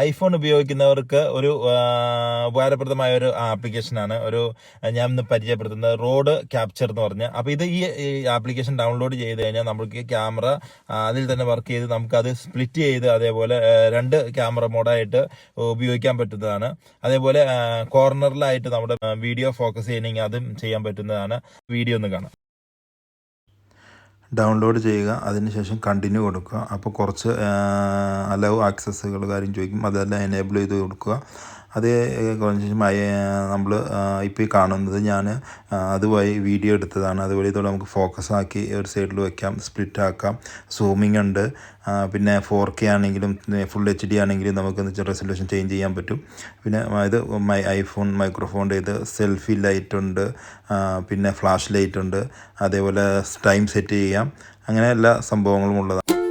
IPhone ഉപയോഗിക്കുന്നവർക്ക് ഒരു ഉപകാരപ്രദമായ ഒരു ആപ്ലിക്കേഷനാണ് ഞാൻ ഇന്ന് പരിചയപ്പെടുത്തുന്നത് റോഡ് ക്യാപ്ചർ എന്ന് പറഞ്ഞ്. അപ്പോൾ ഈ ആപ്ലിക്കേഷൻ ഡൗൺലോഡ് ചെയ്ത് കഴിഞ്ഞാൽ നമുക്ക് ക്യാമറ അതിൽ തന്നെ വർക്ക് ചെയ്ത് നമുക്കത് സ്പ്ലിറ്റ് ചെയ്ത് അതേപോലെ 2 ക്യാമറ മോഡായിട്ട് ഉപയോഗിക്കാൻ പറ്റുന്നതാണ്. അതേപോലെ കോർണറിലായിട്ട് നമ്മുടെ വീഡിയോ ഫോക്കസ് ചെയ്യണമെങ്കിൽ അതും ചെയ്യാൻ പറ്റുന്നതാണ്. വീഡിയോ ഒന്ന് കാണാം. ഡൗൺലോഡ് ചെയ്യുക, അതിനുശേഷം കണ്ടിന്യൂ കൊടുക്കുക. അപ്പോൾ കുറച്ച് അലവ് ആക്സസ്സുകൾ കാര്യം ചോദിക്കും, അതെല്ലാം എനേബിൾ ചെയ്ത് കൊടുക്കുക. അത് കുറഞ്ഞ ശേഷം നമ്മൾ ഇപ്പോൾ ഈ കാണുന്നത് ഞാൻ അതുവഴി വീഡിയോ എടുത്തതാണ്. അതുവഴി ഇതോടെ നമുക്ക് ഫോക്കസ് ആക്കി ഒരു സൈഡിൽ വയ്ക്കാം, സ്പ്ലിറ്റ് ആക്കാം, സൂമിംഗ് ഉണ്ട്. പിന്നെ 4K ആണെങ്കിലും ഫുൾ HD ആണെങ്കിലും നമുക്ക് റെസൊല്യൂഷൻ ചേഞ്ച് ചെയ്യാൻ പറ്റും. പിന്നെ ഇത് ഐഫോൺ മൈക്രോഫോണിൻ്റെ ഇത് സെൽഫി ലൈറ്റ് ഉണ്ട്, പിന്നെ ഫ്ലാഷ് ലൈറ്റ് ഉണ്ട്, അതേപോലെ ടൈം സെറ്റ് ചെയ്യാം. അങ്ങനെ എല്ലാ സംഭവങ്ങളും ഉള്ളതാണ്.